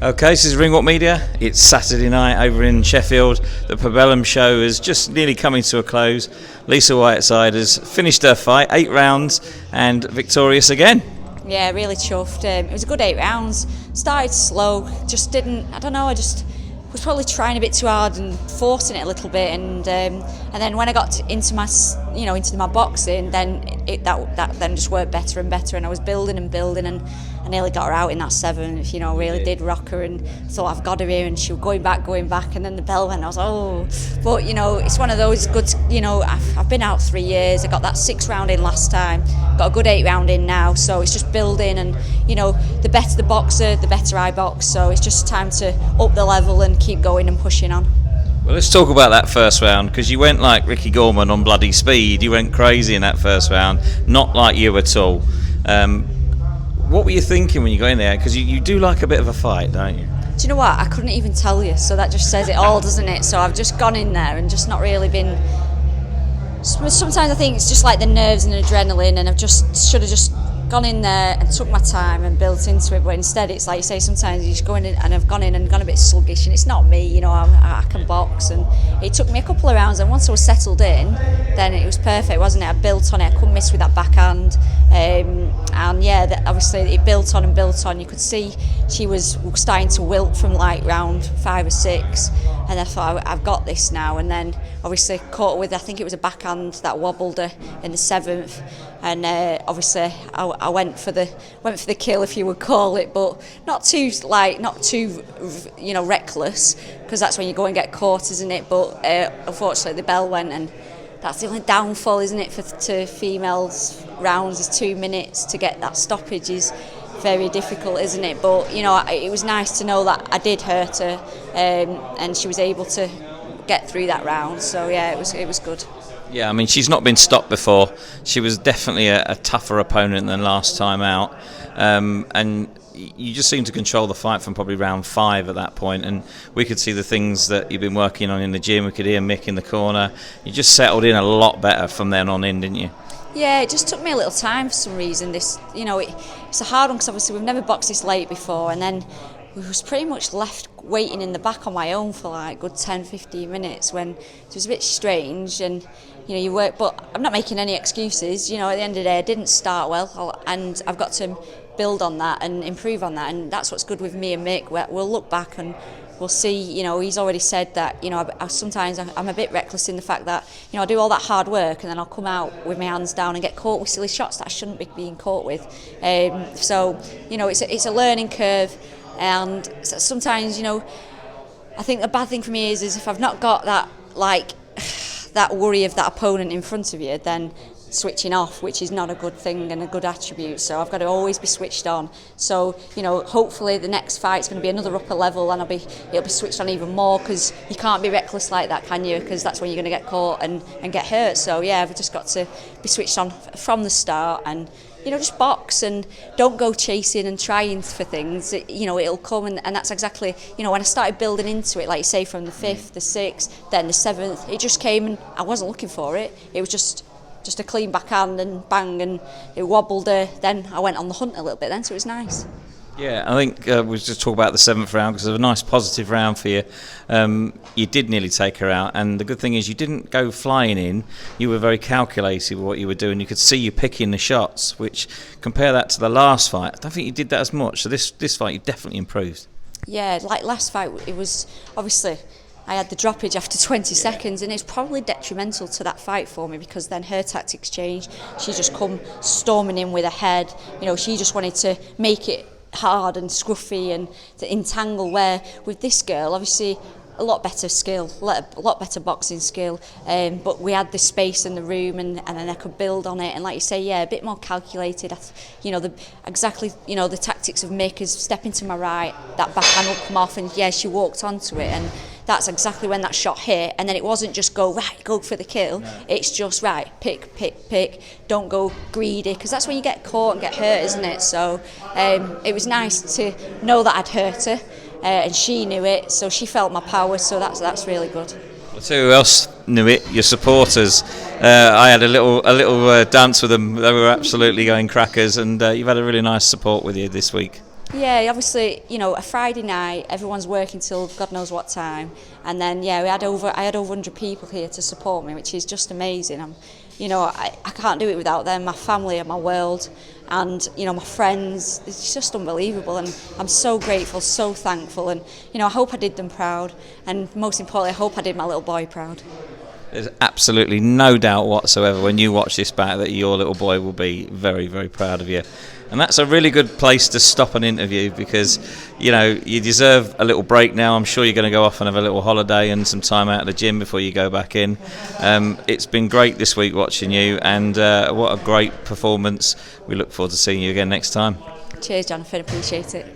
Okay, this is Ringwalk Media. It's Saturday night over in Sheffield. The Pabellum show is just nearly coming to a close. Lisa Whiteside has finished her fight, 8 rounds, and victorious again. Yeah, really chuffed. It was a good 8 rounds. Started slow, just didn't. I don't know. I just was probably trying a bit too hard and forcing it a little bit. And then when I got into my boxing, then that then just worked better and better. And I was building and I nearly got her out in that 7th. Really did rock her and thought I've got her here. And she was going back, and then the bell went. I was but it's one of those good. I've been out 3 years. I got that 6 round in last time. Got a good 8 round in now. So it's just building, and the better the boxer, the better I box. So it's just time to up the level and keep going and pushing on. Well, let's talk about that first round, because you went like Ricky Gorman on bloody speed. You went crazy in that first round, not like you at all. What were you thinking when you got in there? Because you do like a bit of a fight, don't you? Do you know what? I couldn't even tell you, so that just says it all, doesn't it? So I've just gone in there and just not really been. Sometimes I think it's just like the nerves and adrenaline, and should have just gone in there and took my time and built into it. But instead, it's like you say, sometimes you just go in and I've gone in and gone a bit sluggish, and it's not me. I can box, and it took me a couple of rounds. And once I was settled in, then it was perfect, wasn't it? I built on it. I couldn't miss with that backhand, and yeah, obviously it built on and built on. You could see she was starting to wilt from like round 5 or 6, and I thought I've got this now. And then obviously caught her with, I think it was a backhand that wobbled her in the 7th, and obviously I went for the kill, if you would call it, but not too reckless, because that's when you go and get caught, isn't it? But unfortunately the bell went, and that's the only downfall, isn't it, to females rounds, is 2 minutes to get that stoppage is very difficult, isn't it? But it was nice to know that I did hurt her, and she was able to get through that round. So yeah, it was good. Yeah, I mean, she's not been stopped before. She was definitely a tougher opponent than last time out, and you just seem to control the fight from probably round 5 at that point, and we could see the things that you've been working on in the gym. We could hear Mick in the corner. You just settled in a lot better from then on in, didn't you? Yeah, it just took me a little time for some reason. It's a hard one because obviously we've never boxed this late before, and then we was pretty much left waiting in the back on my own for like good 10-15 minutes when it was a bit strange. And you work, but I'm not making any excuses. At the end of the day, I didn't start well, and I've got to build on that and improve on that, and that's what's good with me and Mick. We'll look back and we'll see. He's already said that sometimes I'm a bit reckless in the fact that I do all that hard work and then I'll come out with my hands down and get caught with silly shots that I shouldn't be being caught with. So it's a learning curve, and sometimes I think the bad thing for me is if I've not got that that worry of that opponent in front of you, then switching off, which is not a good thing and a good attribute. So I've got to always be switched on. So hopefully the next fight's going to be another upper level, and it'll be switched on even more, because you can't be reckless like that, can you? Because that's when you're going to get caught and get hurt. So yeah, I've just got to be switched on from the start, and just box and don't go chasing and trying for things. It'll come, and that's exactly, when I started building into it, like you say, from the 5th, the 6th, then the 7th, it just came and I wasn't looking for it. It was just a clean backhand and bang, and it wobbled. Then I went on the hunt a little bit then, so it was nice. Yeah, I think we just talk about the 7th round because it was a nice positive round for you. You did nearly take her out, and the good thing is you didn't go flying in. You were very calculated with what you were doing. You could see you picking the shots, which, compare that to the last fight, I don't think you did that as much. So this fight you definitely improved. Yeah, like last fight, it was obviously I had the droppage after 20 seconds, and it's probably detrimental to that fight for me, because then her tactics changed. She just come storming in with her head. She just wanted to make it hard and scruffy and to entangle, where with this girl, obviously a lot better skill, a lot better boxing skill, but we had the space in the room, and then I could build on it, and like you say, yeah, a bit more calculated. The tactics of Mick is step into my right, that backhand will come off, and yeah, she walked onto it, and that's exactly when that shot hit. And then it wasn't just go for the kill. No. It's just pick. Don't go greedy, because that's when you get caught and get hurt, isn't it? So it was nice to know that I'd hurt her, and she knew it, so she felt my power. So that's really good. I'll tell you who else knew it. Your supporters. I had a little dance with them. They were absolutely going crackers, and you've had a really nice support with you this week. Yeah, obviously, a Friday night, everyone's working till God knows what time, and then I had over 100 people here to support me, which is just amazing. I can't do it without them. My family are my world, and my friends. It's just unbelievable, and I'm so grateful, so thankful, and I hope I did them proud, and most importantly, I hope I did my little boy proud. There's absolutely no doubt whatsoever when you watch this back that your little boy will be very, very proud of you. And that's a really good place to stop an interview, because you deserve a little break now. I'm sure you're going to go off and have a little holiday and some time out of the gym before you go back in. It's been great this week watching you, and what a great performance. We look forward to seeing you again next time. Cheers, Jonathan, appreciate it.